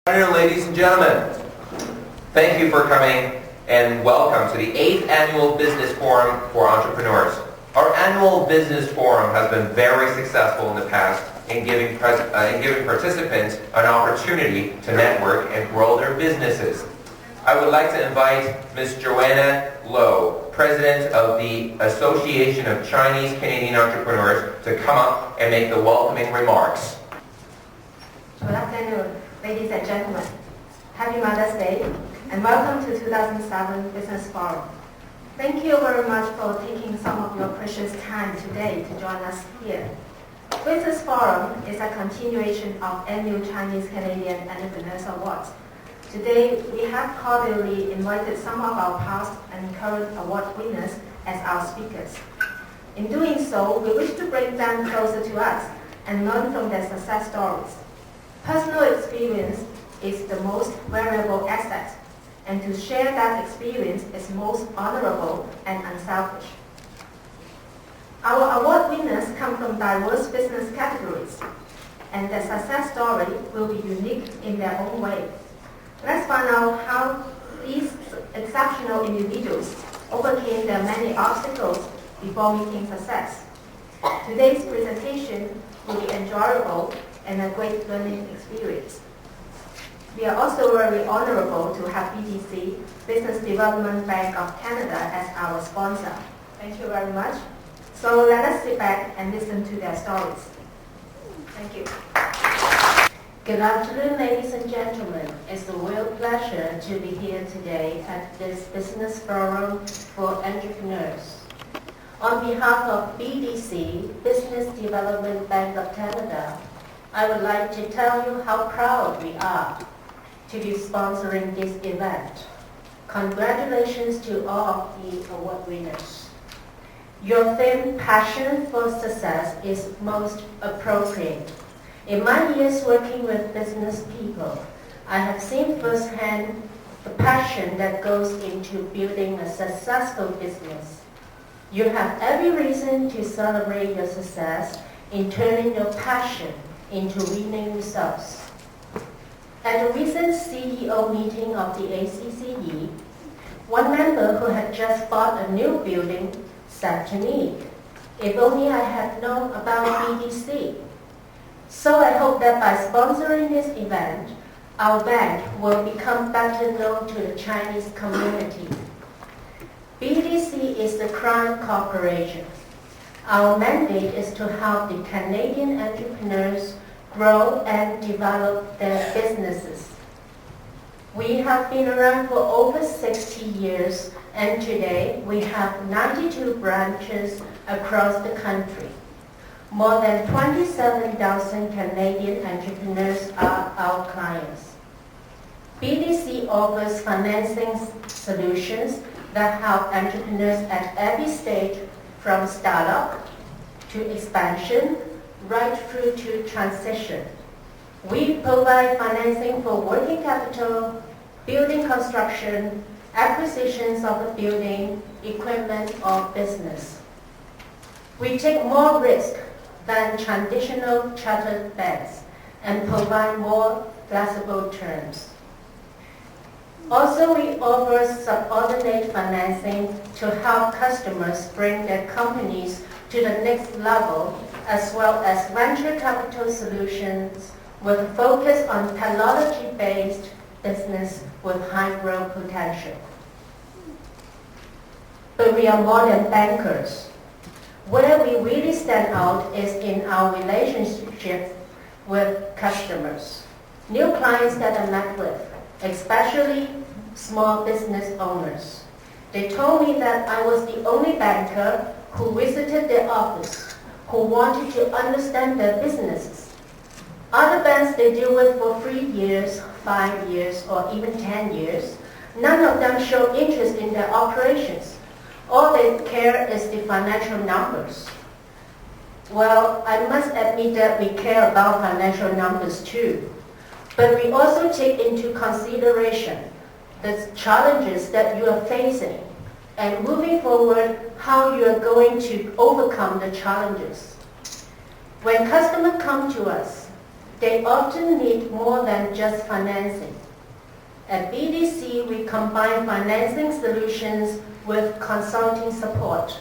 Good afternoon, ladies and gentlemen. Thank you for coming and welcome to the 8th Annual Business Forum for Entrepreneurs. Our annual business forum has been very successful in the past in giving participants an opportunity to network and grow their businesses. I would like to invite Ms. Joanna Lowe, President of the Association of Chinese Canadian Entrepreneurs, to come up and make the welcoming remarks. Good afternoon, ladies and gentlemen. Happy Mother's Day and welcome to 2007 Business Forum. Thank you very much for taking some of your precious time today to join us here. Business Forum is a continuation of annual Chinese Canadian Entrepreneurs Awards. Today, we have cordially invited some of our past and current award winners as our speakers. In doing so, we wish to bring them closer to us and learn from their success stories. Personal experience is the most valuable asset, and to share that experience is most honorable and unselfish. Our award winners come from diverse business categories, and their success story will be unique in their own way. Let's find out how these exceptional individuals overcame their many obstacles before meeting success. Today's presentation will be enjoyable and a great learning experience. We are also very honorable to have BDC, Business Development Bank of Canada, as our sponsor. Thank you very much. So let us sit back and listen to their stories. Thank you. Good afternoon, ladies and gentlemen. It's a real pleasure to be here today at this Business Forum for Entrepreneurs. On behalf of BDC, Business Development Bank of Canada, I would like to tell you how proud we are to be sponsoring this event. Congratulations to all of the award winners. Your theme, Passion for Success, is most appropriate. In my years working with business people, I have seen firsthand the passion that goes into building a successful business. You have every reason to celebrate your success in turning your passion into winning results. At a recent CEO meeting of the ACCE, one member who had just bought a new building said to me, "If only I had known about BDC." So I hope that by sponsoring this event, our bank will become better known to the Chinese community. BDC is the Crown Corporation. Our mandate is to help the Canadian entrepreneurs grow and develop their businesses. We have been around for over 60 years, and today we have 92 branches across the country. More than 27,000 Canadian entrepreneurs are our clients. BDC offers financing solutions that help entrepreneurs at every stage, from startup to expansion, right through to transition. We provide financing for working capital, building construction, acquisitions of a building, equipment, or business. We take more risk than traditional chartered banks and provide more flexible terms. Also, we offer subordinate financing to help customers bring their companies to the next level, as well as venture capital solutions with a focus on technology-based business with high growth potential. But we are more than bankers. Where we really stand out is in our relationship with customers, new clients that I met with, especially small business owners. They told me that I was the only banker who visited their office, who wanted to understand their businesses. Other banks they deal with for 3 years, 5 years, or even 10 years, none of them show interest in their operations. All they care is the financial numbers. Well, I must admit that we care about financial numbers too. But we also take into consideration the challenges that you are facing and moving forward, how you are going to overcome the challenges. When customers come to us, they often need more than just financing. At BDC, we combine financing solutions with consulting support.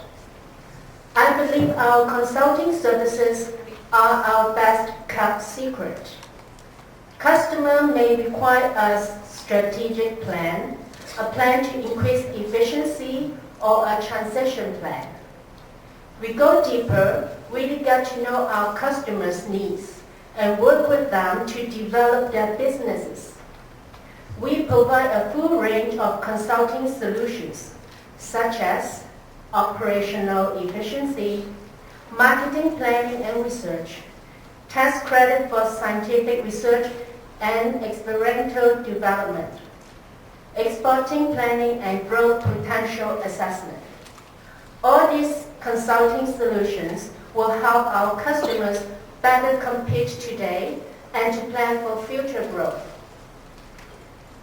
I believe our consulting services are our best kept secret. Customer may require a strategic plan, a plan to increase efficiency, or a transition plan. We go deeper, really get to know our customers' needs, and work with them to develop their businesses. We provide a full range of consulting solutions, such as operational efficiency, marketing planning and research, tax credit for scientific research and experimental development, exporting planning and growth potential assessment. All these consulting solutions will help our customers better compete today and to plan for future growth.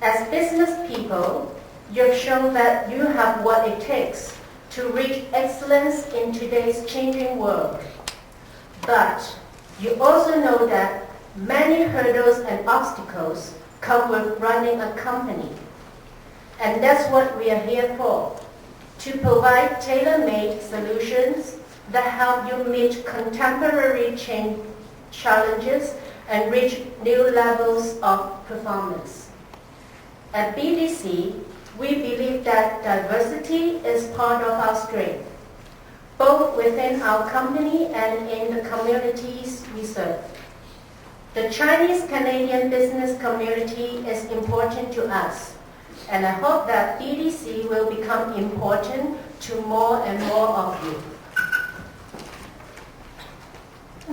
As business people, you've shown that you have what it takes to reach excellence in today's changing world. But you also know that many hurdles and obstacles come with running a company. And that's what we are here for, to provide tailor-made solutions that help you meet contemporary challenges and reach new levels of performance. At BDC, we believe that diversity is part of our strength, both within our company and in the communities we serve. The Chinese-Canadian business community is important to us, and I hope that BDC will become important to more and more of you.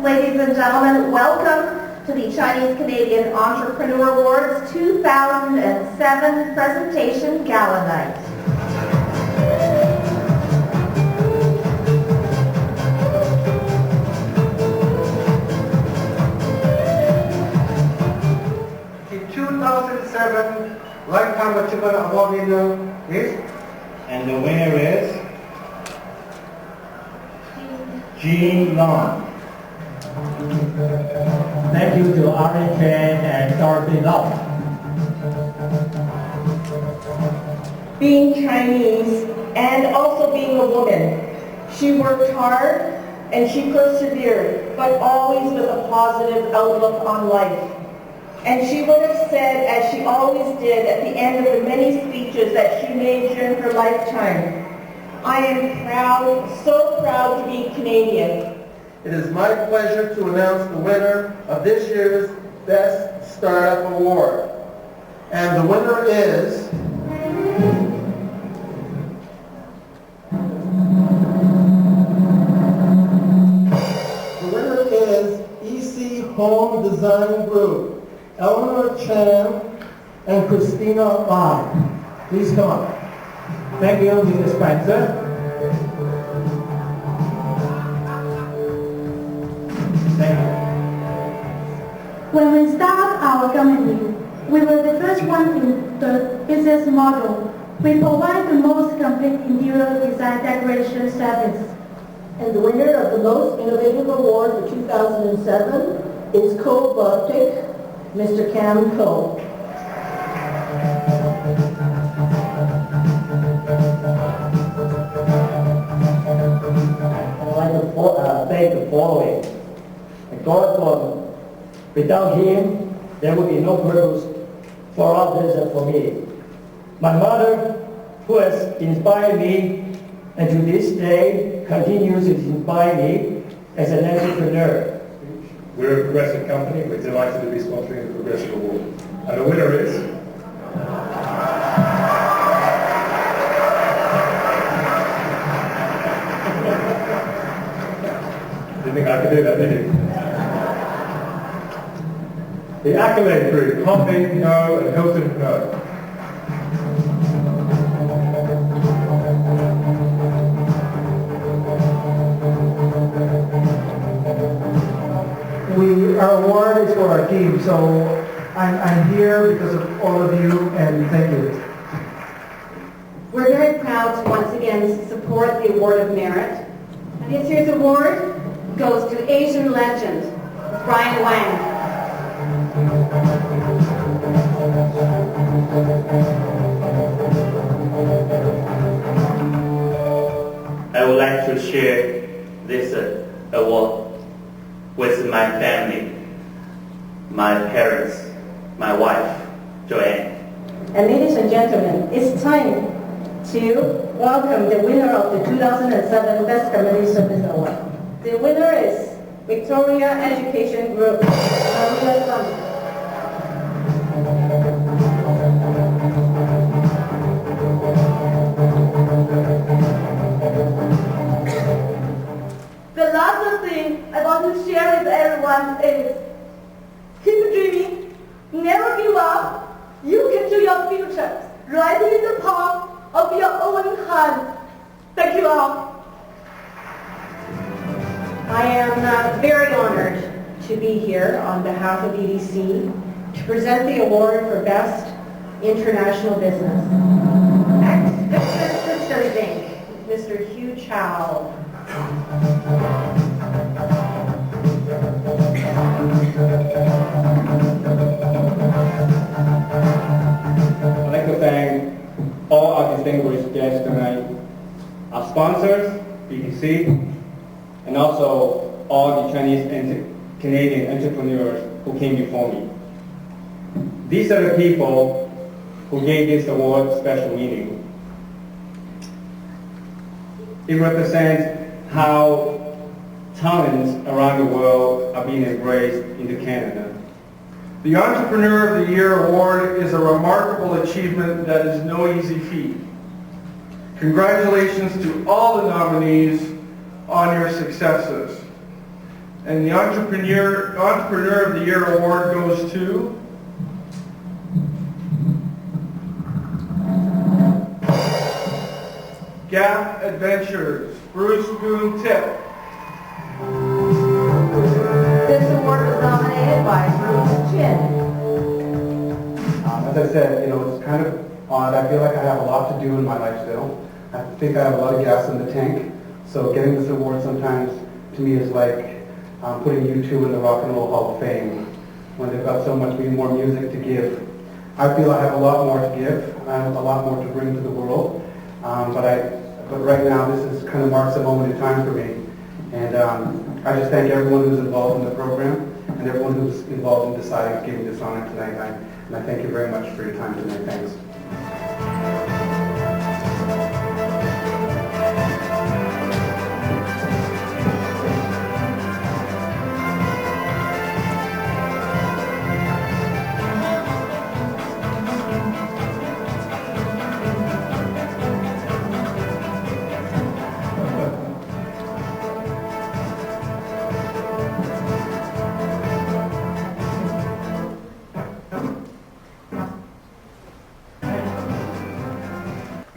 Ladies and gentlemen, welcome to the Chinese-Canadian Entrepreneur Awards 2007 Presentation Gala Night. The 2007 Lifetime Achievement Award winner is? And the winner is? Jean Long. Thank you to Ari Chen and Dorothy Lowe. Being Chinese and also being a woman, she worked hard and she persevered, but always with a positive outlook on life. And she would have said, as she always did at the end of the many speeches that she made during her lifetime, I am proud, so proud to be Canadian. It is my pleasure to announce the winner of this year's Best Startup Award. And the winner is... The winner is EC Home Design Group, Eleanor Chan and Christina Lai. Please come up. Thank you, Mr. Spencer. Thank you. When we started our company, we were the first one in the business model. We provide the most complete interior design decoration service. And the winner of the Most Innovative Award for 2007 is Robotic, Mr. Kahngel. I'd like to thank the following. God, without Him, there would be no purpose for all this and for me. My mother, who has inspired me, and to this day continues to inspire me as an entrepreneur. We're a progressive company. We're delighted to be sponsoring the Progressive Award. And the winner is... Didn't think I could do that, did you? The Accolade Group, Pompey, no, and Hilton, no. Our award is for our team, so I'm here because of all of you, and thank you. We're very proud to once again support the Award of Merit. And this year's award goes to Asian legend, Brian Wang. my parents, my wife, Joanna. And ladies and gentlemen, it's time to welcome the winner of the 2007 Best Community Service Award. The winner is Victoria Education Group, Royson. The last thing I want to share with everyone is keep dreaming, never give up. You can do your future right in the palm of your own hand. Thank you all. I am very honored to be here on behalf of EDC to present the award for Best International Business. Ex-Victor Inc., Mr. Hugh Chow. I'd like to thank all our distinguished guests tonight, our sponsors, BBC, and also all the Chinese and Canadian entrepreneurs who came before me. These are the people who gave this award special meaning. It represents how talents around the world are being embraced into Canada. The Entrepreneur of the Year Award is a remarkable achievement that is no easy feat. Congratulations to all the nominees on your successes. And the Entrepreneur of the Year Award goes to Gap Adventures, Bruce Boone Tip. This award was nominated by Bruce Chin. As I said, it's kind of odd. I feel like I have a lot to do in my life still. I think I have a lot of gas in the tank. So getting this award sometimes to me is like putting U2 in the Rock and Roll Hall of Fame when they've got so much more music to give. I feel I have a lot more to give. I have a lot more to bring to the world. But right now this kind of marks a moment in time for me. And I just thank everyone who's involved in the program and everyone who's involved in deciding to give me this honor tonight. And I thank you very much for your time tonight. Thanks.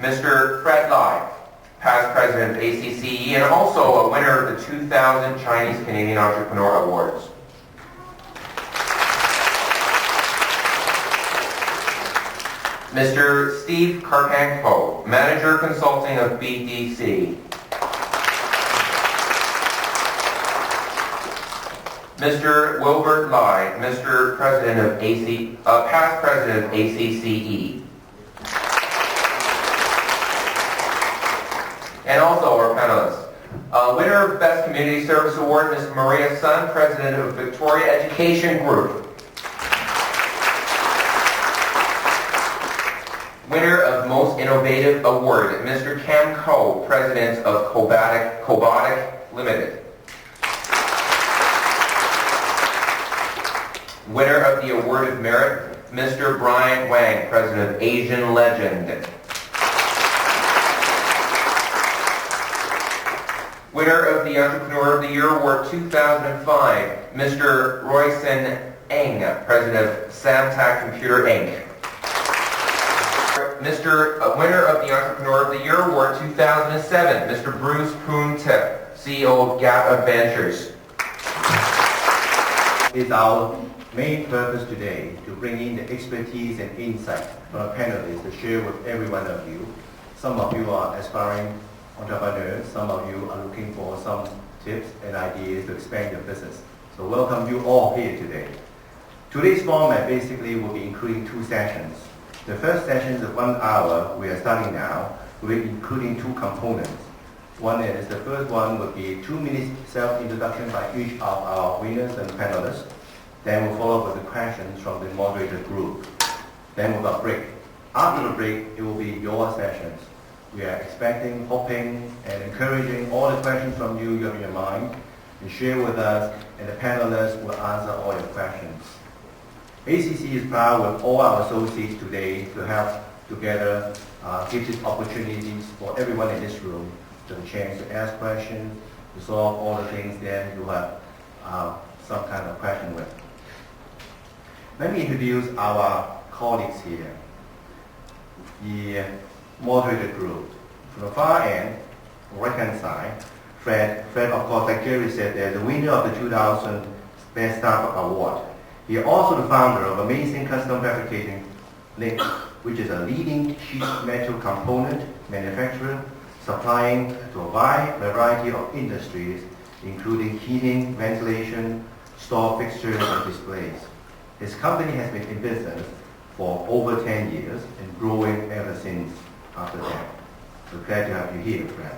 Mr. Fred Lowe, past president of ACCE and also a winner of the 2000 Chinese Canadian Entrepreneur Awards. Mr. Steve Kahngel, Manager Consulting of BDC. Mr. Wilbert Lowe, Mr. President of past president of ACCE. And also our panelists. Winner of Best Community Service Award, Ms. Maria Sun, President of Victoria Education Group. Winner of Most Innovative Award, Mr. Kahngel, President of Robotic Limited. Winner of the Award of Merit, Mr. Brian Wang, President of Asian Legend. Winner of the Entrepreneur of the Year Award 2005, Mr. Royson, President of Semtech Computer Inc. Winner of the Entrepreneur of the Year Award 2007, Mr. Bruce Boone Tip, CEO of Gap Adventures. It's our main purpose today to bring in the expertise and insight from our panelists to share with every one of you. Some of you are aspiring entrepreneurs, some of you are looking for some tips and ideas to expand your business. So welcome you all here today. Today's format basically will be including two sessions. The first session is 1 hour. We are starting now. We're including two components. The first one would be 2 minutes self-introduction by each of our winners and panelists. Then we'll follow up with the questions from the moderator group. Then we'll have a break. After the break, it will be your sessions. We are expecting, hoping, and encouraging all the questions from you have in your mind, and share with us, and the panelists will answer all your questions. ACCE is proud with all our associates today to have together give these opportunities for everyone in this room to have a chance to ask questions, to solve all the things that you have some kind of question with. Let me introduce our colleagues here. The moderator group. From the far end, right-hand side, Fred, of course, like Jerry said, they're the winner of the 2000 Best Startup Award. He is also the founder of Amazing Custom Fabricating Link, which is a leading sheet metal component manufacturer supplying to a wide variety of industries, including heating, ventilation, store fixtures, and displays. His company has been in business for over 10 years and growing ever since after that. So glad to have you here, Fred.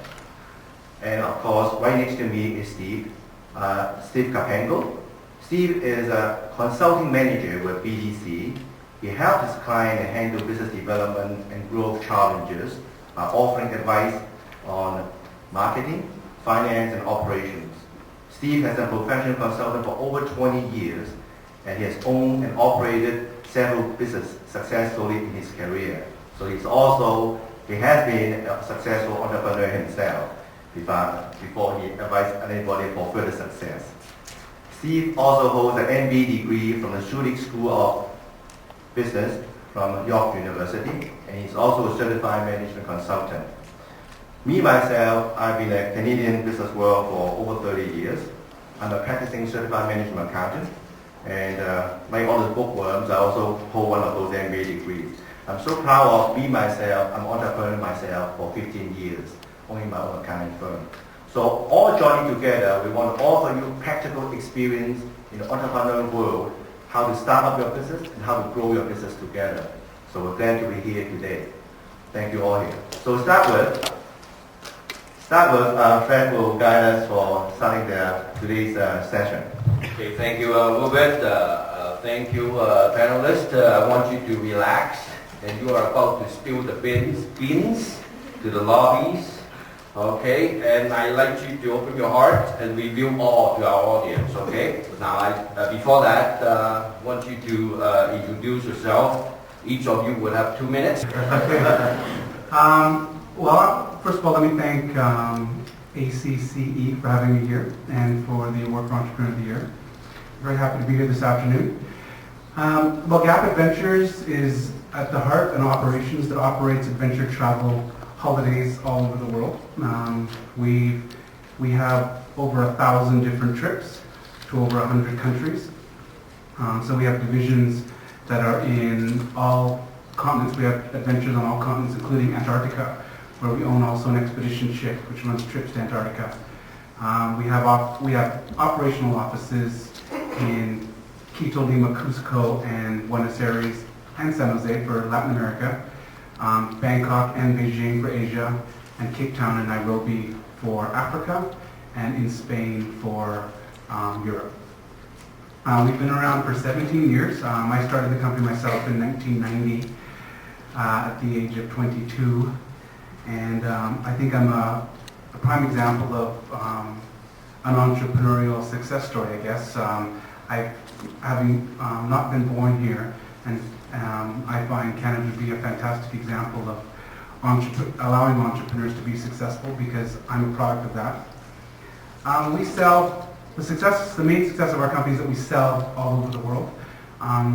And of course, right next to me is Steve Kahngel. Steve is a consulting manager with BDC. He helps his client handle business development and growth challenges by offering advice on marketing, finance, and operations. Steve has been a professional consultant for over 20 years, and he has owned and operated several businesses successfully in his career. So he has been a successful entrepreneur himself before he advised anybody for further success. Steve also holds an MBA degree from the Zurich School of Business from York University, and he's also a certified management consultant. Me, myself, I've been a Canadian business world for over 30 years. I'm a practicing certified management accountant, and like all the bookworms, I also hold one of those MBA degrees. I'm so proud of me, myself. I'm an entrepreneur myself for 15 years, owning my own accounting firm. So all joining together, we want to offer you practical experience in the entrepreneurial world, how to start up your business and how to grow your business together. So we're glad to be here today. Thank you all here. So start with Fred will guide us for starting today's session. Okay, thank you, Robert. Thank you, panelists. I want you to relax, and you are about to spill the beans to the lobbies. Okay, and I'd like you to open your heart and reveal all to our audience. Okay. Now, before that, I want you to introduce yourself. Each of you will have 2 minutes. Well, first of all, let me thank ACCE for having me here and for the Award for Entrepreneur of the Year. Very happy to be here this afternoon. Well, Gap Adventures is at the heart an operations that operates adventure travel holidays all over the world. We have over 1,000 different trips to over 100 countries. So we have divisions that are in all continents. We have adventures on all continents, including Antarctica, where we own also an expedition ship which runs trips to Antarctica. We have operational offices in Quito, Lima, Cusco, and Buenos Aires, and San Jose for Latin America, Bangkok and Beijing for Asia, and Cape Town and Nairobi for Africa, and in Spain for Europe. We've been around for 17 years. I started the company myself in 1990 at the age of 22, and I think I'm a prime example of an entrepreneurial success story, I guess. Having not been born here, and I find Canada to be a fantastic example of allowing entrepreneurs to be successful, because I'm a product of that. We sell, the main success of our company is that we sell all over the world.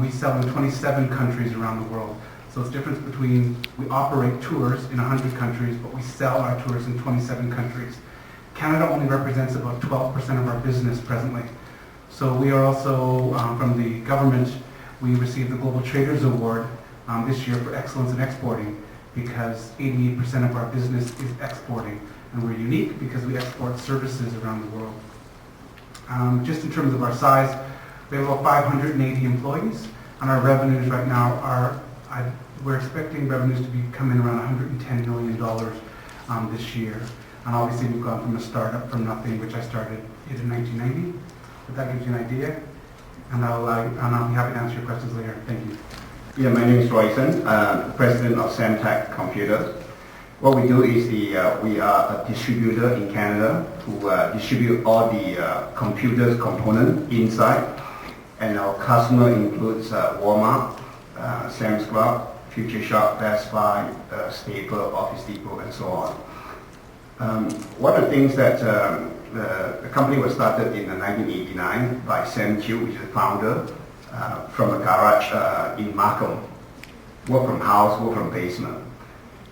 We sell in 27 countries around the world. So it's the difference between, we operate tours in 100 countries, but we sell our tours in 27 countries. Canada only represents about 12% of our business presently. So we are also, from the government, we received the Global Traders Award this year for excellence in exporting, because 88% of our business is exporting. And we're unique because we export services around the world. Just in terms of our size, we have about 580 employees, and our revenues right now are, we're expecting revenues to be coming around $110 million this year. And obviously we've gone from a startup from nothing, which I started in 1990. But that gives you an idea. and I'll be happy to answer your questions later. Thank you. Yeah, my name is Royson, president of Semtech Computers. What we do is we are a distributor in Canada who distribute all the computers component inside, and our customer includes Walmart, Sam's Club, Future Shop, Best Buy, Staples, Office Depot, and so on. One of the things that the company was started in 1989 by Sam Chiu, which is the founder, from a garage in Markham. Work from house, work from basement.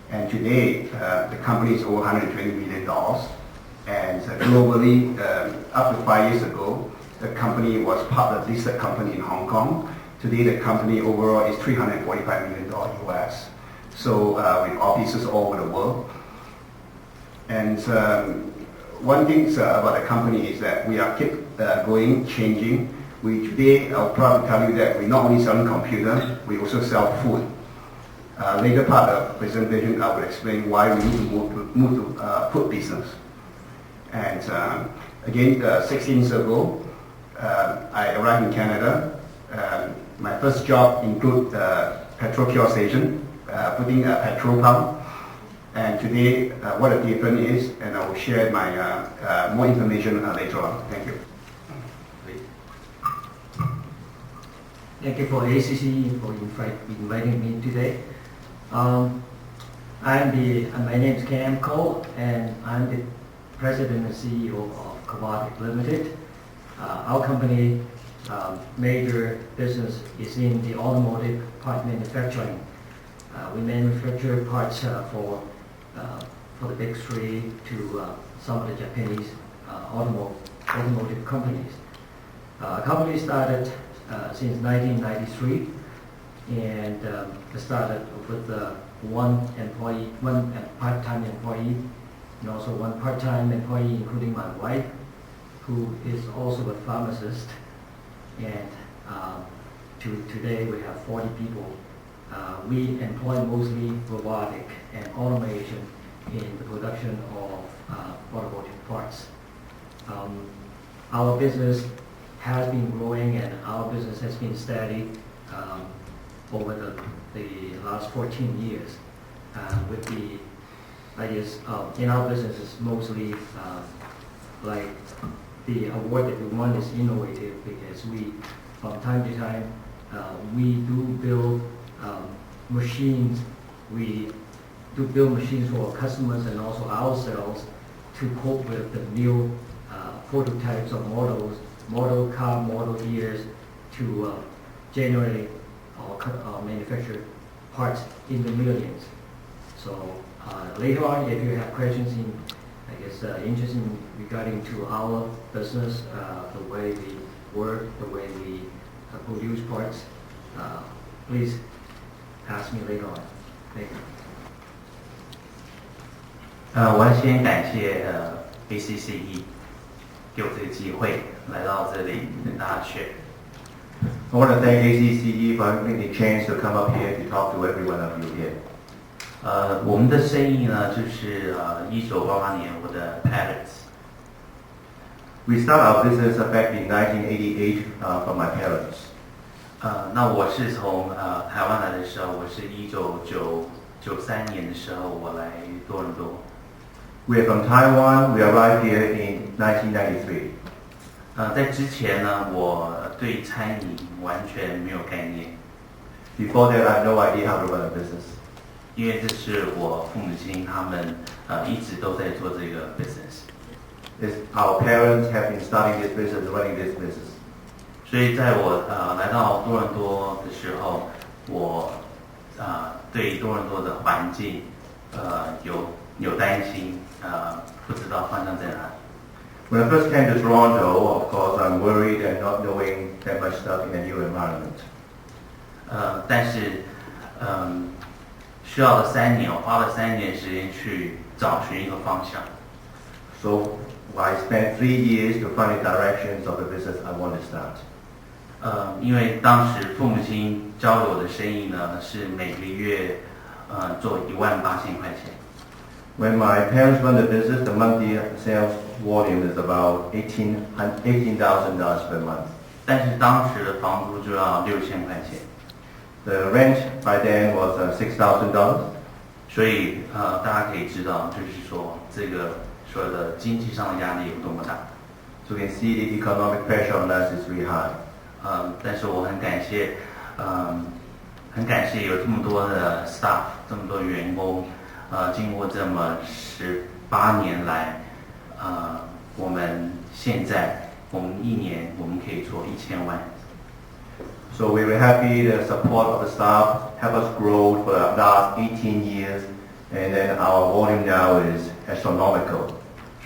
And today, the company is over $120 million. And globally, up to 5 years ago, the company was part of a listed company in Hong Kong. Today, the company overall is $345 million US. So with offices all over the world. And one thing about the company is that we are keep going, changing. Today, I'll probably tell you that we not only selling computer, we also sell food. Later part of the presentation, I will explain why we need to move to food business. And again, 16 years ago, I arrived in Canada. My first job included petrol kiosk station, putting a petrol pump. And today, what the difference is, and I will share my more information later on. Thank you. Thank you for ACCE for inviting me today. My name is Kahngel, and I'm the President and CEO of Robotic Limited. Our company major business is in the automotive part manufacturing. We manufacture parts for the big three to some of the Japanese automotive companies. The company started since 1993, and started with one part-time employee, and also one part-time employee, including my wife, who is also a pharmacist. And today we have 40 people. We employ mostly robotic and automation in the production of automotive parts. Our business has been growing, and our business has been steady over the last 14 years. With the, I guess, in our business is mostly like the award that we won is innovative, because we, from time to time, we do build machines. We do build machines for our customers and also ourselves to cope with the new prototypes of model car, model years, to generate or manufacture parts in the millions. So later on, if you have questions interested regarding to our business, the way we work, the way we produce parts, please ask me later on. Thank you. 我要先感谢ACCE 给我这个机会来到这里跟大家share。I want to thank ACCE for giving me the chance to come up here to talk to every one of you here. 我们的生意呢，就是1988年我的 parents。 We start our business back in 1988 from my parents. 那我是从台湾来的时候，我是1993年的时候我来多伦多。We are from Taiwan. We arrived here in 1993. 在之前呢，我对餐饮完全没有概念。Before that, I had no idea how to run a business. 因为这是我父母亲他们一直都在做这个 business。Our parents have been starting this business, running this business. 所以在我来到多伦多的时候，我对多伦多的环境有担心，不知道方向在哪里。When I first came to Toronto, of course, I'm worried and not knowing that much stuff in a new environment. 但是需要了3年，我花了3年时间去找寻一个方向。So I spent 3 years to find the directions of the business I want to start. 因为当时父母亲交给我的生意呢，是每个月做18000块钱。When my parents run the business, the monthly sales volume is about $18,000 per month. 但是当时的房租就要6000块钱。The rent by then was $6,000. 所以大家可以知道，就是说这个所有的经济上的压力有多么大。So you can see the economic pressure on us is really high. 但是我很感谢有这么多的 staff， 这么多员工，经过这么18年来，我们现在我们1年我们可以做1000万。So we were happy the support of the staff helped us grow for the last 18 years, and then our volume now is astronomical.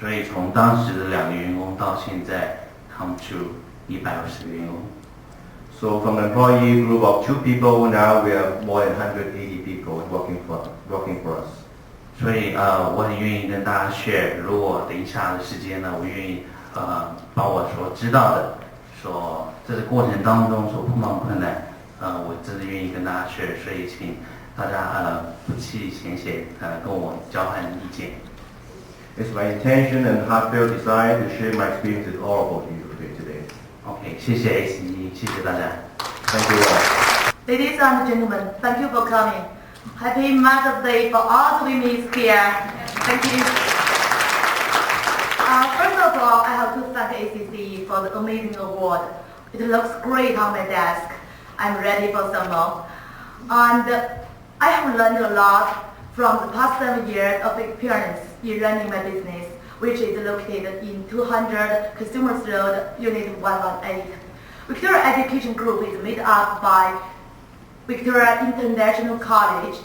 所以从当时的2个员工到现在 come to 150个员工。So from an employee group of 2 people, now we have more than 180 people working for us. 所以我很愿意跟大家 share， 如果等一下的时间呢，我愿意把我所知道的，说这个过程当中所碰到的困难，我真的愿意跟大家 share， 所以请大家不弃嫌嫌，跟我交换意见。It's my intention and heartfelt desire to share my experience with all of you today. OK， 谢谢 ACCE， 谢谢大家。Thank you all. Ladies and gentlemen, thank you for coming. Happy Mother's Day for all the women here. Thank you. First of all, I have to thank ACCE for the amazing award. It looks great on my desk. I'm ready for some more. And I have learned a lot from the past 7 years of experience in running my business, which is located in 200 Consumers Road, Unit 118. Victoria Education Group is made up by Victoria International College,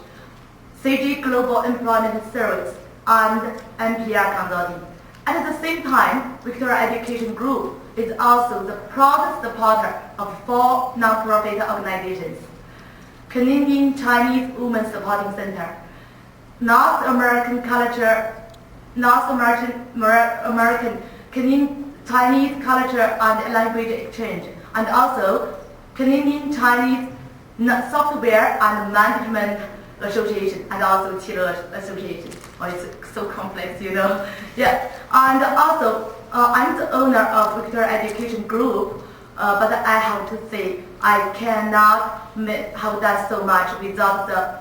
CG Global Employment Service, and NPR Consulting. At the same time, Victoria Education Group is also the proud supporter of 4 non-profit organizations: Canadian Chinese Women Supporting Center, North American Canadian Chinese Culture and Language Exchange, and also Canadian Chinese Software and Management Association, and also Chile Association. Oh, it's so complex, you know. Yeah, and also I'm the owner of Victoria Education Group, but I have to say I cannot have done so much without the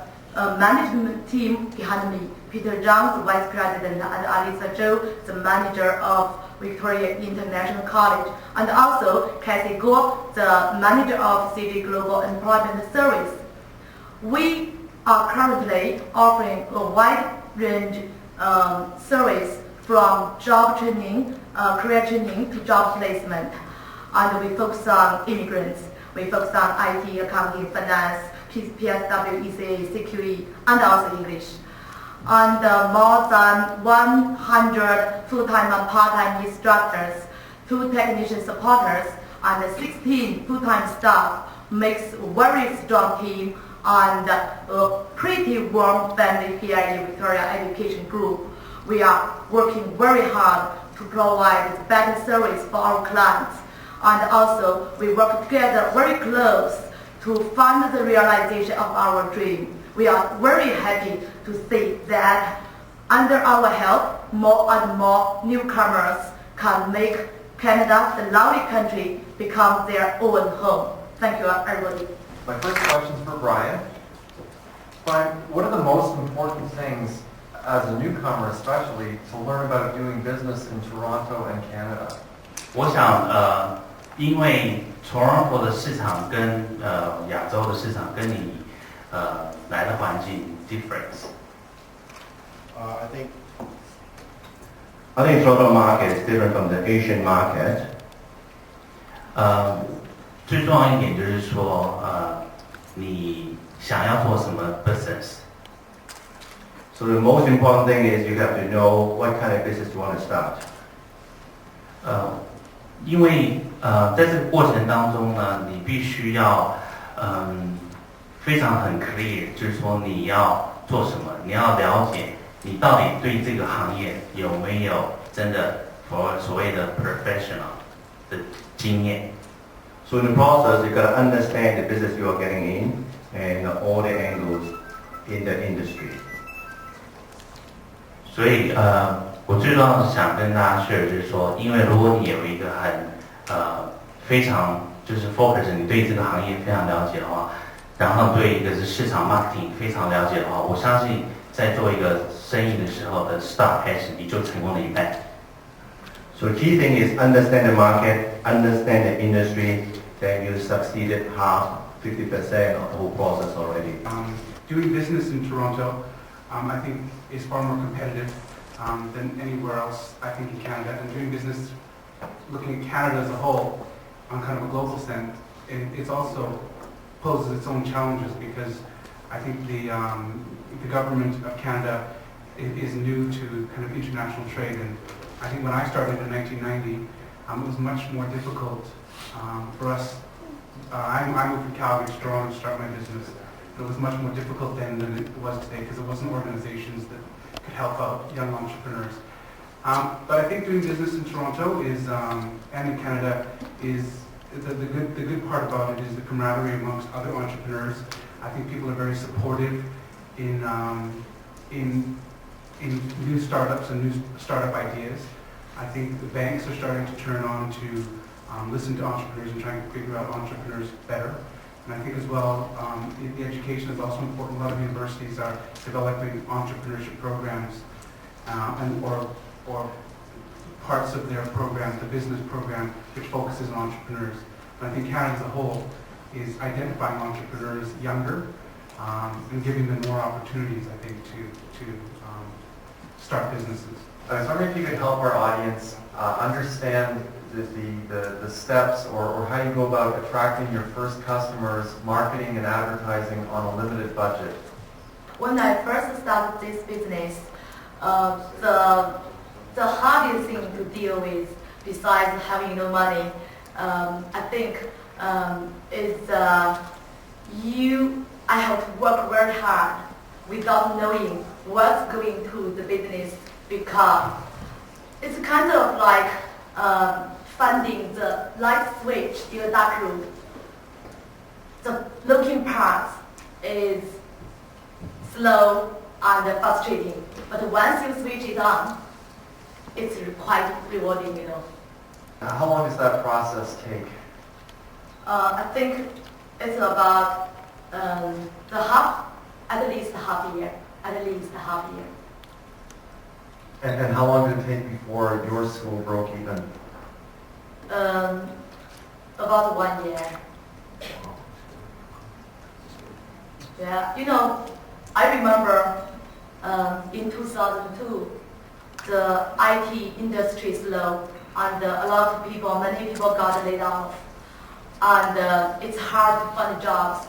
management team behind me. Peter Zhang, the Vice President, and Alisa Zhou, the Manager of Victoria International College, and also Kathy Guo, the Manager of CG Global Employment Service. We are currently offering a wide range service from job training, career training to job placement. And we focus on immigrants. We focus on IT, accounting, finance, PSW, ECA, CQE, and also English. And more than 100 full-time and part-time instructors, 2 technician supporters, and 16 full-time staff makes a very strong team and a pretty warm family here in Victoria Education Group. We are working very hard to provide better service for our clients, and also we work together very close to fund the realization of our dream. We are very happy to see that under our help, more and more newcomers can make Canada, the lovely country, become their own home. Thank you, everybody. My first question is for Brian. Brian, what are the most important things as a newcomer especially to learn about doing business in Toronto and Canada? 我想因为 Toronto 的市场跟亚洲的市场跟你来的环境 difference. I think Toronto market is different from the Asian market. 最重要一点就是说你想要做什么 business. So the most important thing is you have to know what kind of business you want to start. 因为在这个过程当中呢，你必须要非常很 clear， 就是说你要做什么，你要了解你到底对这个行业有没有真的所谓的 professional 的经验。So in the process, you got to understand the business you are getting in and all the angles in the industry. 所以我最重要的想跟大家 share 就是说，因为如果你有一个非常就是 focus 你对这个行业非常了解的话，然后对一个是市场 marketing 非常了解的话，我相信在做一个生意的时候的 start 开始，你就成功了一半。So key thing is understand the market, understand the industry, then you succeeded half, 50% of the whole process already. Doing business in Toronto, I think, is far more competitive than anywhere else, I think, in Canada. And doing business, looking at Canada as a whole, on kind of a global sense, it also poses its own challenges because I think the government of Canada is new to kind of international trade. And I think when I started in 1990, it was much more difficult for us. I moved from Calgary to Toronto to start my business. It was much more difficult then than it was today because there wasn't organizations that could help out young entrepreneurs. But I think doing business in Toronto is, and in Canada is, the good part about it is the camaraderie amongst other entrepreneurs. I think people are very supportive in new startups and new startup ideas. I think the banks are starting to turn on to listen to entrepreneurs and trying to figure out entrepreneurs better. And I think as well, the education is also important. A lot of universities are developing entrepreneurship programs or parts of their program, the business program, which focuses on entrepreneurs. And I think Canada as a whole is identifying entrepreneurs younger and giving them more opportunities, I think, to start businesses. I was wondering if you could help our audience understand the steps or how you go about attracting your first customers, marketing and advertising on a limited budget. When I first started this business, the hardest thing to deal with, besides having no money, I think is I have to work very hard without knowing what's going to the business become. It's kind of like finding the light switch in a dark room. The looking part is slow and frustrating, but once you switch it on, it's quite rewarding, you know. How long does that process take? I think it's about at least half a year. And how long did it take before your school broke even? About 1 year. Yeah, you know, I remember in 2002, the IT industry is low, and many people got laid off, and it's hard to find jobs.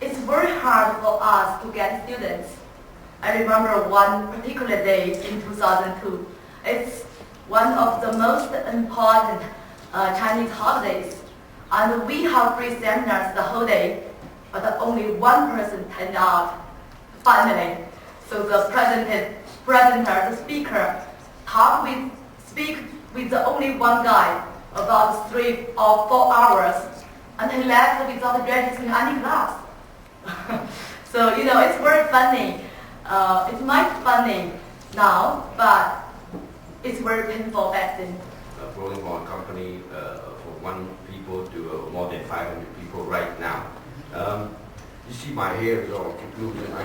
It's very hard for us to get students. I remember one particular day in 2002. It's one of the most important Chinese holidays, and we have free seminars the whole day, but only one person turned out finally. So the presenter, the speaker, speak with the only one guy about 3 or 4 hours, and he left without registering any class. So, you know, it's very funny. It might be funny now, but it's very painful back then. Growing from a company for 1 people to more than 500 people right now. You see my hair is all losing. I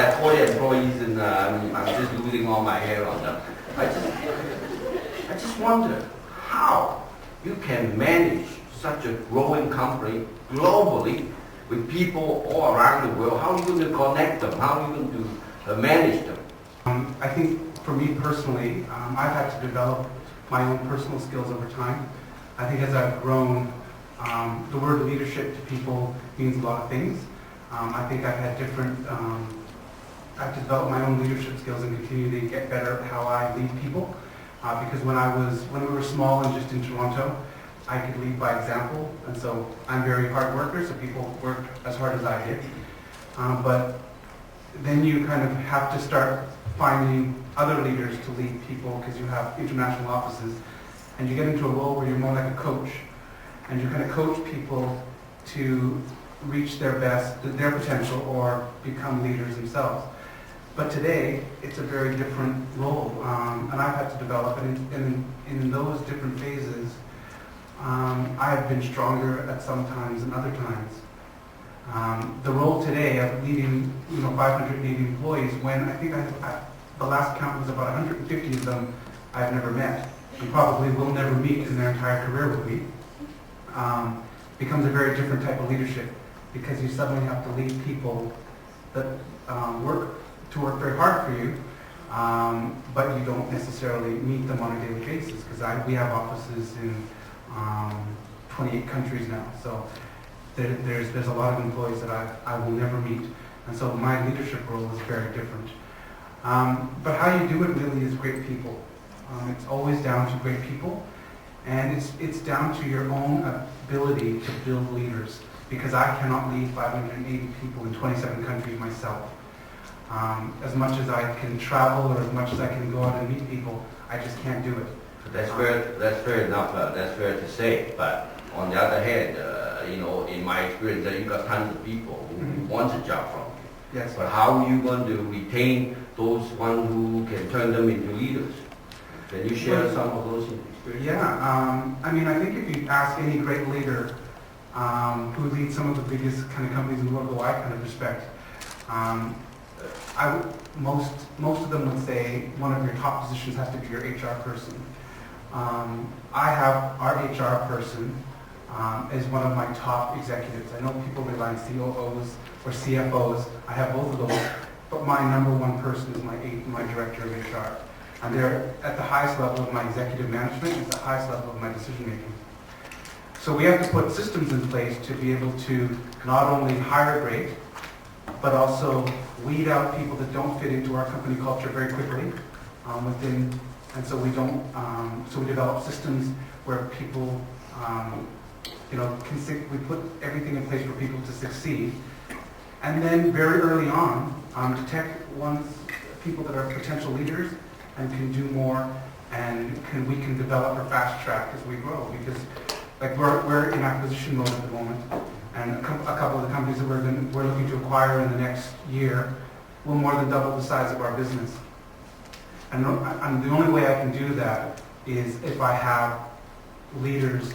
have 40 employees and I'm just losing all my hair on them. I just wonder how you can manage such a growing company globally with people all around the world. How are you going to connect them? How are you going to manage them? I think for me personally, I've had to develop my own personal skills over time. I think as I've grown, the word leadership to people means a lot of things. I think I've had I've developed my own leadership skills and continue to get better at how I lead people. Because when we were small and just in Toronto, I could lead by example, and so I'm a very hard worker, so people work as hard as I did. But then you kind of have to start finding other leaders to lead people because you have international offices, and you get into a role where you're more like a coach, and you kind of coach people to reach their potential or become leaders themselves. But today, it's a very different role, and I've had to develop, and in those different phases, I have been stronger at some times than other times. The role today of leading, 580 employees, when I think the last count was about 150 of them I've never met, and probably will never meet in their entire career with me, becomes a very different type of leadership, because you suddenly have to lead people that work very hard for you, but you don't necessarily meet them on a daily basis, because we have offices in 28 countries now. So there's a lot of employees that I will never meet, and so my leadership role is very different. But how you do it really is great people. It's always down to great people, and it's down to your own ability to build leaders, because I cannot lead 580 people in 27 countries myself. As much as I can travel or as much as I can go out and meet people, I just can't do it. That's fair enough. That's fair to say. But on the other hand, in my experience, that you got tons of people who want a job from you. Yes. But how are you going to retain those one who can turn them into leaders? Can you share some of those experiences? Yeah. I think if you ask any great leader who leads some of the biggest kind of companies in the world who I kind of respect, most of them would say one of your top positions has to be your HR person. I have our HR person as one of my top executives. I know people rely on COOs or CFOs. I have both of those, but my number one person is my director of HR. And they're at the highest level of my executive management, it's the highest level of my decision making. So we have to put systems in place to be able to not only hire great, but also weed out people that don't fit into our company culture very quickly and so we don't, so we develop systems where people, we put everything in place for people to succeed. And then very early on, detect people that are potential leaders and can do more, and we can develop or fast track as we grow, because we're in acquisition mode at the moment, and a couple of the companies that we're looking to acquire in the next year will more than double the size of our business. And the only way I can do that is if I have leaders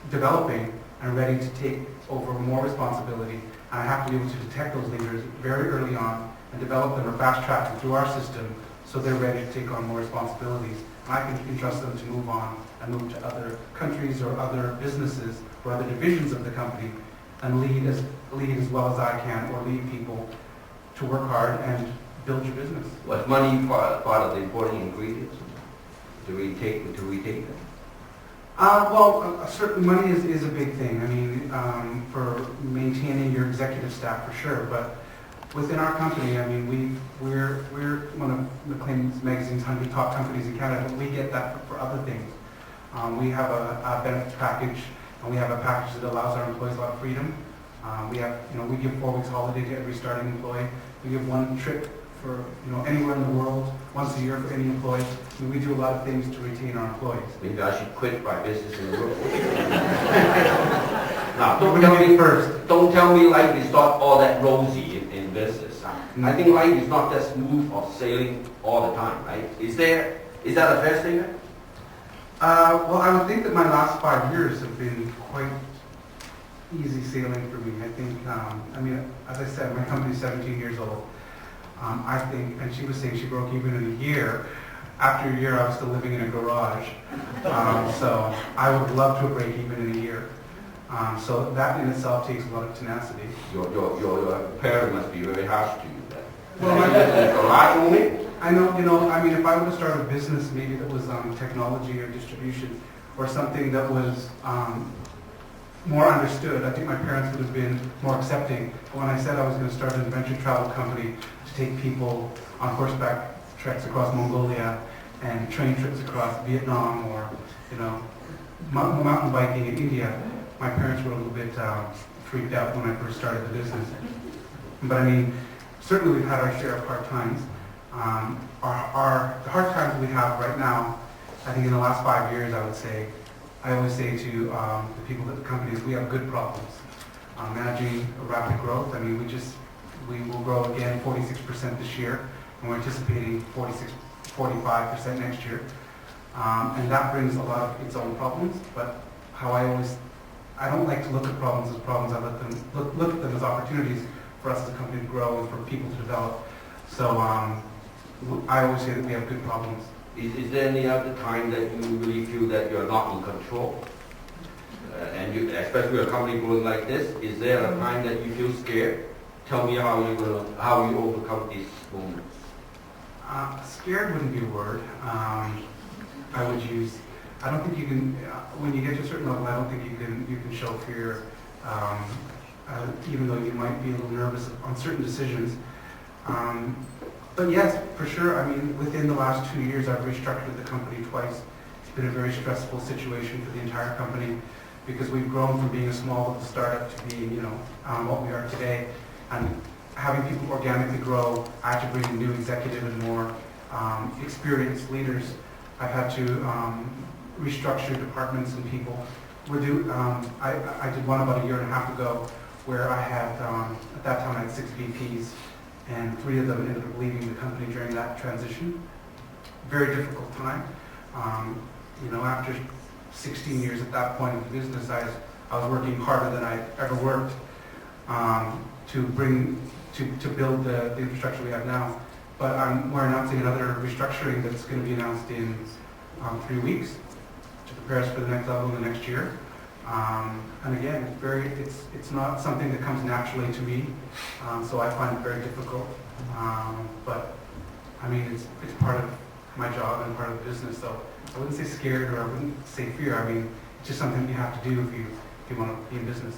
developing and ready to take over more responsibility, and I have to be able to detect those leaders very early on and develop them or fast track them through our system so they're ready to take on more responsibilities. And I can entrust them to move on and move to other countries or other businesses or other divisions of the company and lead as well as I can, or lead people to work hard and build your business. Was money part of the important ingredients? Do we take them? Certain money is a big thing. For maintaining your executive staff, for sure. But within our company, we're one of McLean's Magazine's 100 top companies in Canada. But we get that for other things. We have a benefits package, and we have a package that allows our employees a lot of freedom. We give 4 weeks holiday to every starting employee. We give 1 trip for anywhere in the world once a year for any employee. We do a lot of things to retain our employees. Maybe I should quit my business in the world. Now, don't tell me life is not all that rosy in business. I think life is not that smooth or sailing all the time, right? Is that a fair statement? I would think that my last 5 years have been quite easy sailing for me. I think, as I said, my company's 17 years old. I think, and she was saying she broke even in a year. After a year, I was still living in a garage. So I would love to break even in a year. So that in itself takes a lot of tenacity. Your parent must be very harsh to you then. Well, I know, if I were to start a business maybe that was technology or distribution or something that was more understood, I think my parents would have been more accepting. But when I said I was going to start an adventure travel company to take people on horseback treks across Mongolia and train trips across Vietnam or, mountain biking in India, my parents were a little bit freaked out when I first started the business. But certainly we've had our share of hard times. The hard times we have right now, I think in the last 5 years, I always say to the people at the companies, we have good problems. Managing rapid growth, we will grow again 46% this year, and we're anticipating 45% next year. And that brings a lot of its own problems, but how I don't like to look at problems as problems. I look at them as opportunities for us as a company to grow and for people to develop. So I always say that we have good problems. Is there any other time that you really feel that you're not in control? And you, especially a company growing like this, is there a time that you feel scared? Tell me how you overcome these moments. Scared wouldn't be a word. I would use. I don't think you can. When you get to a certain level, I don't think you can show fear. Even though you might be a little nervous on certain decisions. But yes, for sure. I mean, within the last 2 years, I've restructured the company twice. It's been a very stressful situation for the entire company because we've grown from being a small little startup to being, what we are today. And having people organically grow, I had to bring in new executive and more experienced leaders. I've had to restructure departments and people. I did one about a year and a half ago where I had, at that time I had 6 VPs and 3 of them ended up leaving the company during that transition. Very difficult time. After 16 years at that point in the business, I was working harder than I ever worked to build the infrastructure we have now. But we're announcing another restructuring that's going to be announced in 3 weeks to prepare us for the next level in the next year. And again, it's not something that comes naturally to me, so I find it very difficult. But I mean, it's part of my job and part of the business. So I wouldn't say scared or I wouldn't say fear. I mean, it's just something you have to do if you want to be in business.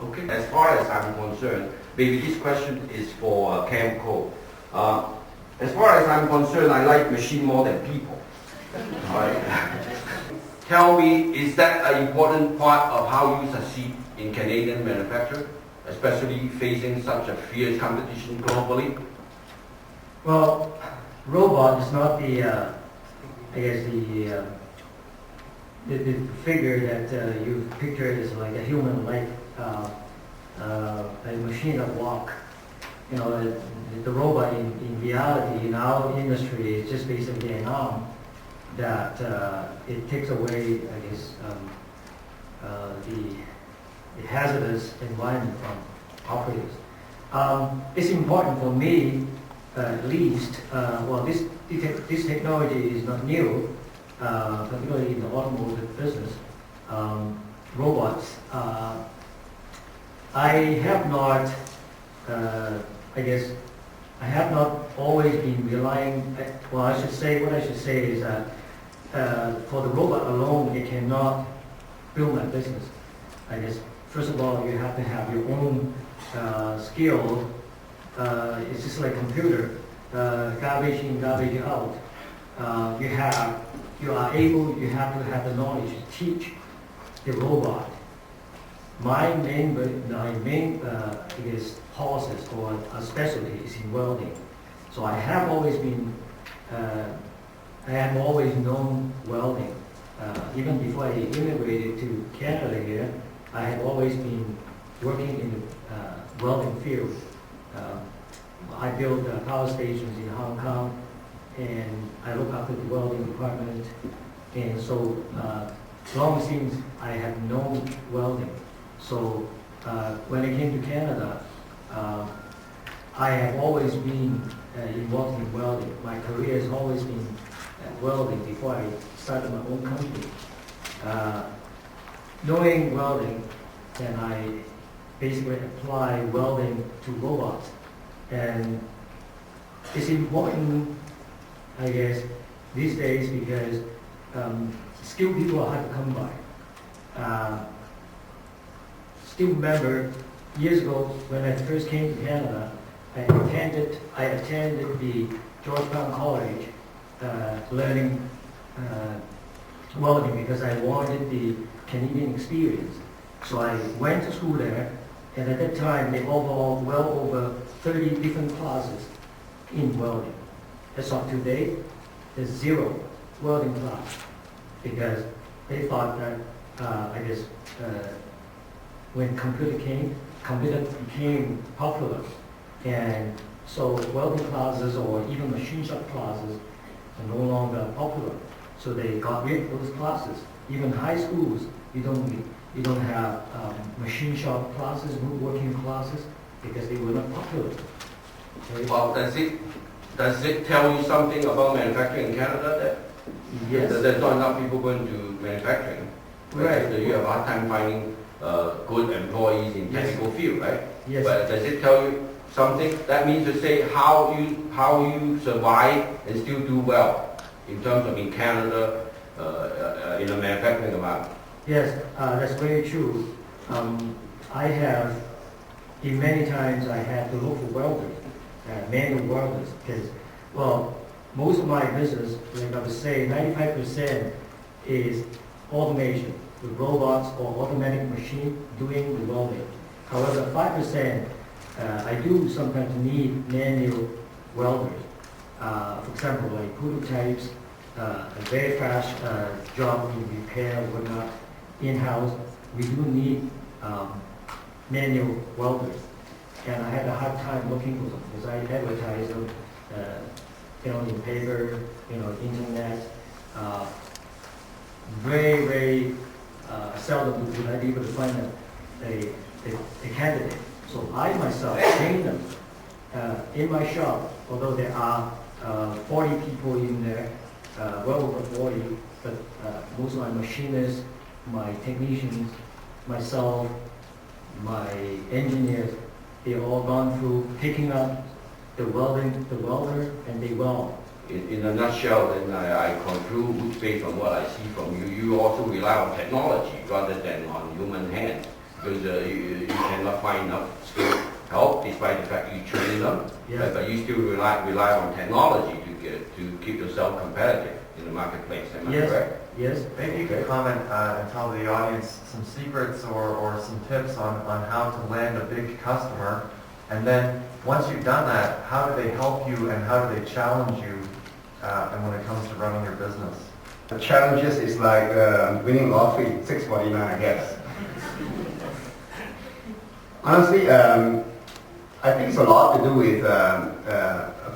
Okay. As far as I'm concerned, maybe this question is for Kahngel. As far as I'm concerned, I like machine more than people. Right? Tell me, is that an important part of how you succeed in Canadian manufacturing, especially facing such a fierce competition globally? Well, robot is not the figure that you pictured as like a human-like, a machine that walk. The robot in reality in our industry is just basically an arm that it takes away, I guess, the hazardous environment from operators. It's important for me, at least. This technology is not new, particularly in the automotive business. Robots. I have not. I have not always been relying. What I should say is that for the robot alone, it cannot build my business. I guess first of all, you have to have your own skill. It's just like computer, garbage in, garbage out. You have to have the knowledge to teach the robot. My main process or specialty is in welding. So I have always known welding. Even before I immigrated to Canada here, I have always been working in the welding field. I built power stations in Hong Kong, and I look after the welding department. And so long since I have known welding. So when I came to Canada, I have always been involved in welding. My career has always been welding before I started my own company. Knowing welding, then I basically apply welding to robots. And it's important, I guess, these days because skilled people are hard to come by. Still remember years ago when I first came to Canada, I attended the Georgetown College learning welding because I wanted the Canadian experience. So I went to school there, and at that time they offered well over 30 different classes in welding. As of today, there's 0 welding class because they thought that when computer became popular, and so welding classes or even machine shop classes are no longer popular. So they got rid of those classes. Even high schools You don't have machine shop classes, woodworking classes, because they were not popular. Okay? Well, does it tell you something about manufacturing in Canada that Yes. there's not enough people going to manufacturing? Right. So you have a hard time finding good employees in technical field, right? Yes. But does it tell you something? That means to say how you survive and still do well in terms of in Canada in a manufacturing environment. Yes, that's very true. I have, in many times I had to look for welders, manual welders, because, well, most of my business, like I would say, 95% is automation, with robots or automatic machine doing the welding. However, 5%, I do sometimes need manual welders. For example, like prototypes, a very fast job in repair or whatnot, in-house, we do need manual welders. And I had a hard time looking for them because I advertise them, in paper, internet. Very seldom would I be able to find a candidate. So I myself train them in my shop, although there are 40 people in there, well over 40, but most of my machinists, my technicians, myself, my engineers, they all gone through picking up the welder, and they weld. In a nutshell, then I conclude based on what I see from you, you also rely on technology rather than on human hands, because you cannot find enough skilled help despite the fact you train them. Yes. But you still rely on technology to keep yourself competitive in the marketplace. Am I correct? Yes. Maybe you could comment and tell the audience some secrets or some tips on how to land a big customer. And then once you've done that, how do they help you and how do they challenge you and when it comes to running your business? The challenges is like winning lottery, 649, I guess. Honestly, I think it's a lot to do with,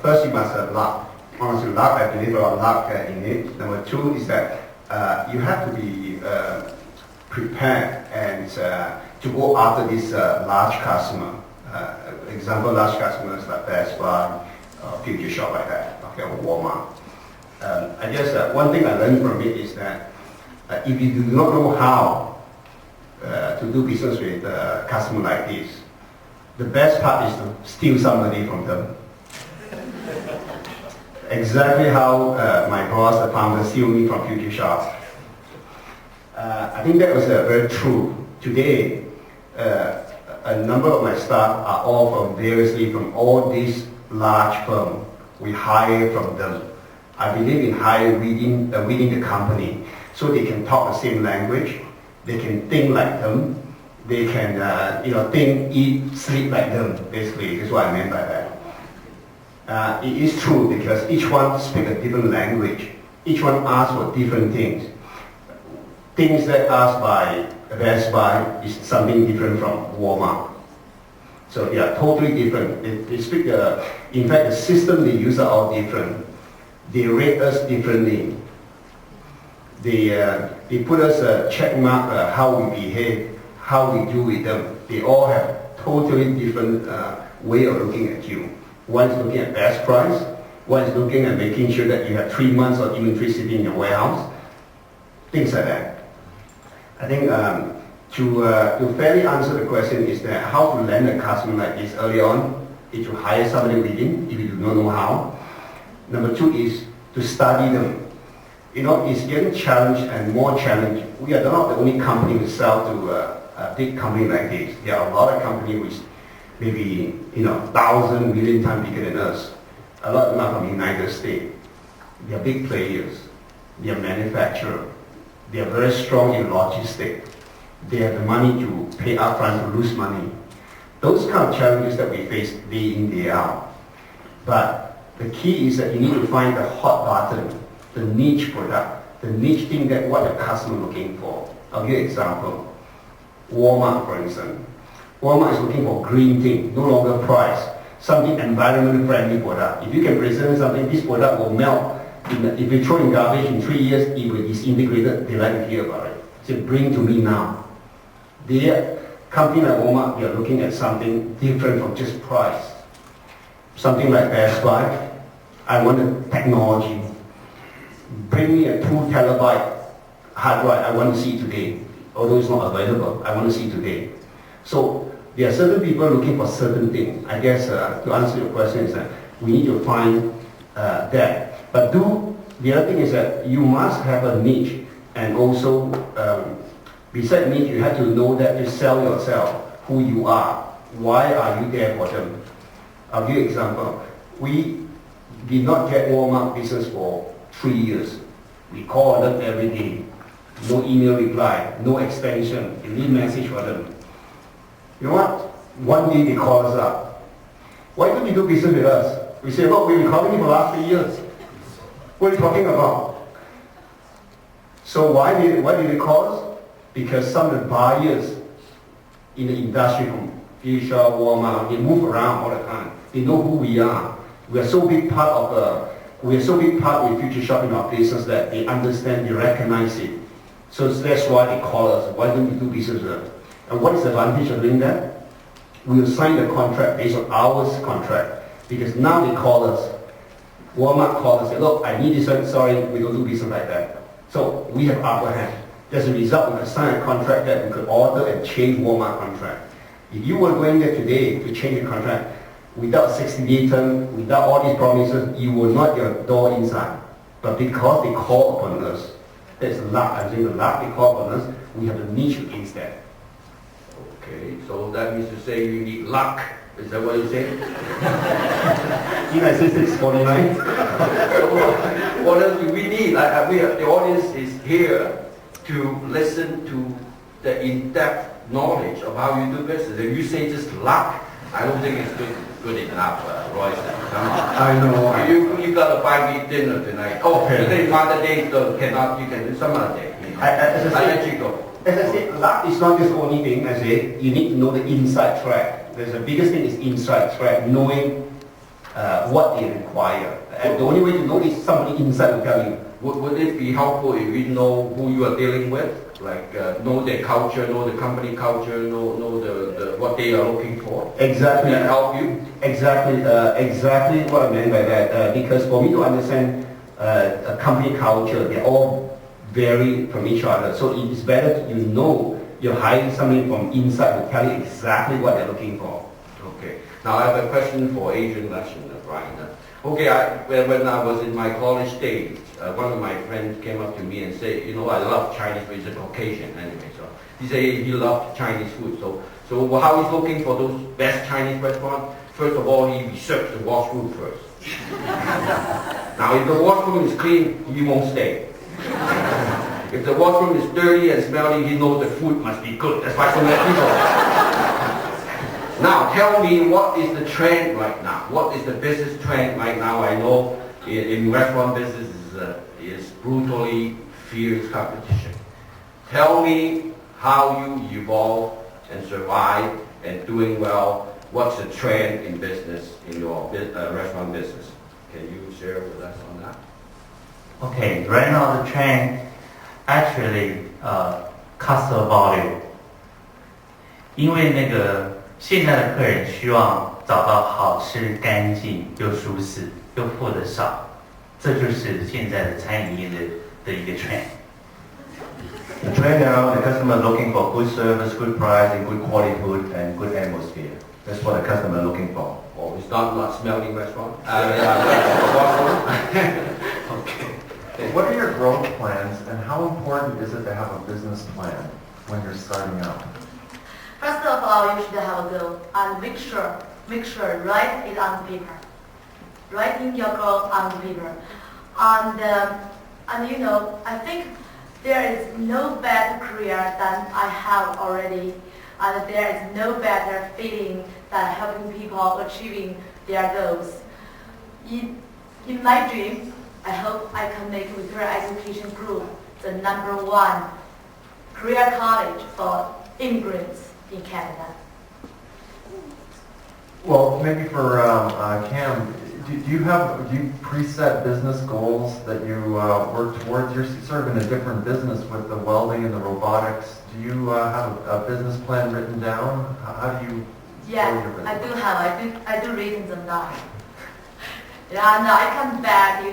first you must have luck. Honestly, luck, I believe a lot of luck in it. Number two is that you have to be prepared and to go after this large customer. Example, large customers like Best Buy, Future Shop like that, okay, or Walmart. I guess one thing I learned from it is that if you do not know how to do business with a customer like this, the best part is to steal some money from them. Exactly how my boss, the founder, steal me from Future Shop. I think that was very true. Today, a number of my staff are all from all these large firms. We hire from them. I believe in hiring within the company so they can talk the same language, they can think like them, they can think, eat, sleep like them. Basically, that's what I meant by that. It is true because each one speaks a different language. Each one asks for different things. Things that asked by Best Buy is something different from Walmart. So they are totally different. They speak, in fact, the system they use are all different. They rate us differently. They put us a check mark how we behave, how we do with them. They all have totally different way of looking at you. One is looking at best price. One is looking at making sure that you have 3 months of inventory sitting in your warehouse. Things like that. I think to fairly answer the question is that how to land a customer like this early on is to hire somebody within if you do not know how. Number two is to study them. It's getting challenged and more challenged. We are not the only company who sell to a big company like this. There are a lot of companies which maybe 1,000 million times bigger than us. A lot of them are from the United States. They are big players. They are manufacturers. They are very strong in logistics. They have the money to pay upfront to lose money. Those kind of challenges that we face day in, day out. But the key is that you need to find the hot button, the niche product, the niche thing that what the customer is looking for. I'll give you an example. Walmart, for instance. Walmart is looking for green thing, no longer price, something environmentally friendly product. If you can present something, this product will melt. If you throw in garbage in 3 years, it will disintegrate. They like to hear about it. to bring to me now. The company like Walmart, we are looking at something different from just price. Something like Best Buy, I want the technology. Bring me a 2 terabyte hard drive, I want to see it today. Although it's not available, I want to see it today. So there are certain people looking for certain things. I guess to answer your question is that we need to find that. But the other thing is that you must have a niche, and also besides niche, you have to know that to sell yourself, who you are. Why are you there for them? I'll give you an example. We did not get Walmart business for 3 years. We call them every day. No email reply, no extension, you leave message for them. You know what? One day they call us up. Why don't you do business with us? We say, look, we've been calling you for the last 3 years. What are you talking about? So why did they call us? Because some of the buyers in the industry from Fuchsia, Walmart, they move around all the time. They know who we are. We are so big part with Future Shop in our business that they understand, they recognize it. So that's why they call us. Why don't we do business with them? And what is the advantage of doing that? We will sign the contract based on our contract. Because now they call us. Walmart call us and say, look, I need this one. Sorry, we don't do business like that. So we have upper hand. As a result, we can sign a contract that we could order and change Walmart contract. If you were going there today to change the contract, without 60-day term, without all these promises, you will not get a door inside. But because they call upon us, that's luck. I'm saying the luck they call upon us, we have a niche against that. Okay, so that means to say you need luck. Is that what you're saying? I say 649. What else do we need? The audience is here to listen to the in-depth knowledge of how you do business. If you say just luck, I don't think it's good enough, Royson. Come on. I know. You got to buy me dinner tonight. Oh, today Father Day, so cannot. You can do some other day. You know. I let you go. As I said, luck is not just the only thing. I say you need to know the inside track. The biggest thing is inside track, knowing what they require. And the only way to know is somebody inside will tell you. Would it be helpful if we know who you are dealing with? Like know their culture, know the company culture, know the what they are looking for. Exactly. Can that help you? Exactly what I meant by that. Because for me to understand a company culture, they all vary from each other. So it is better you know you're hiring somebody from inside to tell you exactly what they're looking for. Okay. Now I have a question for Asian lesson, Brian. Okay, when I was in my college days, one of my friends came up to me and said, you know, I love Chinese food. He's a Caucasian anyway, so he said he loved Chinese food. So how he's looking for those best Chinese restaurants? First of all, he researched the washroom first. Now, if the washroom is clean, he won't stay. If the washroom is dirty and smelly, he knows the food must be good. That's why so many people. Now, tell me, what is the trend right now? What is the business trend right now? I know in restaurant business is brutally fierce competition. Tell me how you evolve and survive and doing well. What's the trend in business, in your restaurant business? Can you share with us on that? Okay, right now the trend actually customer volume. 因为那个现在的客人希望找到好吃、干净又舒适又付得少，这就是现在的餐饮业的一个 trend。The trend now, the customer is looking for good service, good price, and good quality food and good atmosphere. That's what the customer is looking for. Oh, it's not smelling restaurant. Okay. What are your growth plans, and how important is it to have a business plan when you're starting out? First of all, you should have a goal and make sure write it on paper. Writing your goal on paper. And you know, I think there is no better career than I have already, and there is no better feeling than helping people achieving their goals. In my dream, I hope I can make Victoria Education Group the #1 career college for immigrants in Canada. Well, maybe for Cam, do you preset business goals that you work towards? You're sort of in a different business with the welding and the robotics. Do you have a business plan written down? How do you? Yes, I do have. I do written them down. Yeah, and I come back,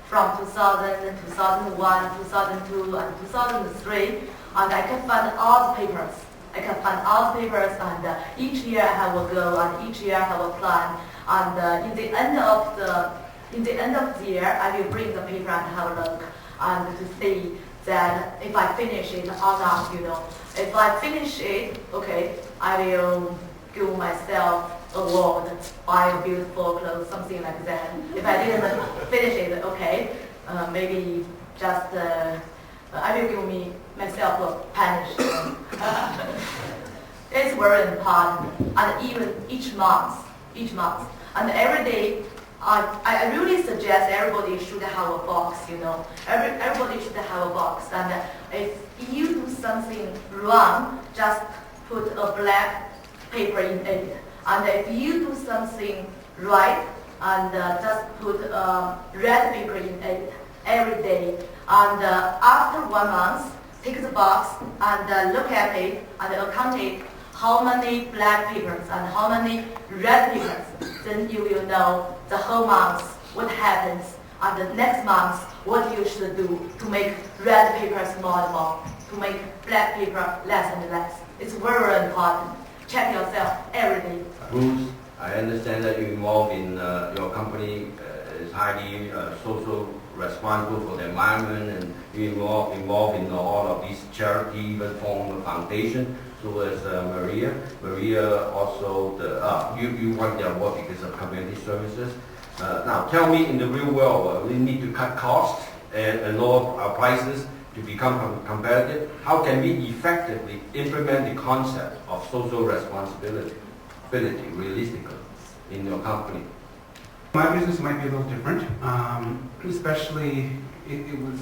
from 2000, 2001, 2002, and 2003, and I can find all the papers. And each year I have a goal, and each year I have a plan. And in the end of the year, I will bring the paper and have a look, and to see that if I finish it or not. If I finish it, okay, I will give myself award, buy a beautiful clothes, something like that. If I didn't finish it, okay, maybe just I will give myself a punishment. It's very important, and even each month, and every day. I really suggest everybody should have a box, Everybody should have a box, and if you do something wrong, just put a black paper in it. And if you do something right, and just put red paper in it every day. And after 1 month, take the box and look at it and count it, how many black papers and how many red papers. Then you will know the whole month what happens, and the next month what you should do to make red papers more and more, to make black paper less and less. It's very important. Check yourself every day. Bruce, I understand that you're involved in your company is highly social responsible for the environment, and you're involved in all of these charity, even form a foundation. So as Maria also you want their work because of community services. Now tell me, in the real world, we need to cut costs and lower our prices to become competitive. How can we effectively implement the concept of social responsibility realistically in your company? My business might be a little different, especially it was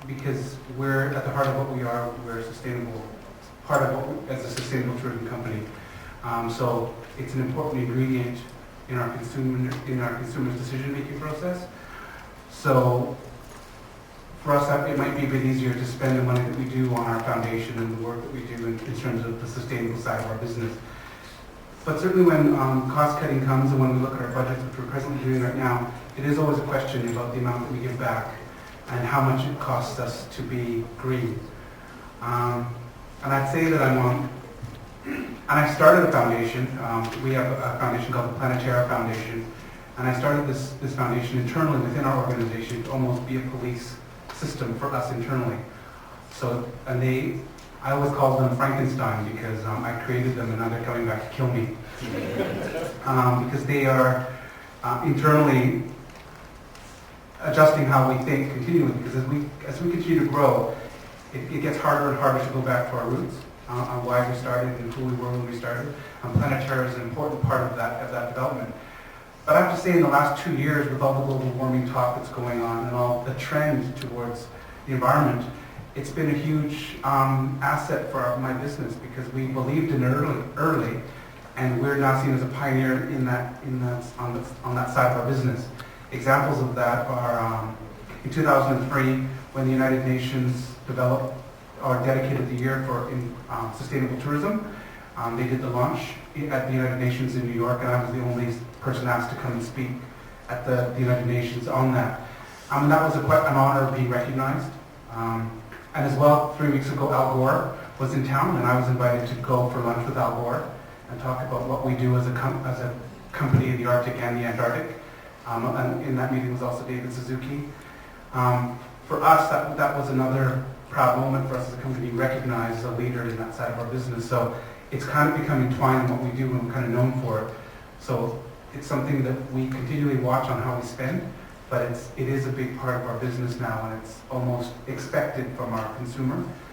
because we're at the heart of what we are. We're sustainable, part of what as a sustainable tourism company. So it's an important ingredient in our consumers' decision-making process. So for us, it might be a bit easier to spend the money that we do on our foundation and the work that we do in terms of the sustainable side of our business. But certainly when cost cutting comes and when we look at our budgets, which we're presently doing right now, it is always a question about the amount that we give back and how much it costs us to be green. And I'd say that and I started a foundation. We have a foundation called the Planetara Foundation, and I started this foundation internally within our organization to almost be a police system for us internally. So, I always call them Frankenstein because I created them and now they're coming back to kill me. Because they are internally adjusting how we think continually, because as we continue to grow, it gets harder and harder to go back to our roots, on why we started and who we were when we started. Planetara is an important part of that development. But I have to say, in the last 2 years, with all the global warming talk that's going on and all the trend towards the environment, it's been a huge asset for my business because we believed in it early, and we're now seen as a pioneer on that side of our business. Examples of that are in 2003, when the United Nations developed or dedicated the year for sustainable tourism. They did the launch at the United Nations in New York, and I was the only person asked to come and speak at the United Nations on that. And that was quite an honor of being recognized. And as well, 3 weeks ago, Al Gore was in town, and I was invited to go for lunch with Al Gore and talk about what we do as a company in the Arctic and the Antarctic. And in that meeting was also David Suzuki. For us, that was another proud moment for us as a company, recognized as a leader in that side of our business. So it's kind of become entwined in what we do, and we're kind of known for it. So it's something that we continually watch on how we spend, but it is a big part of our business now, and it's almost expected from our consumer.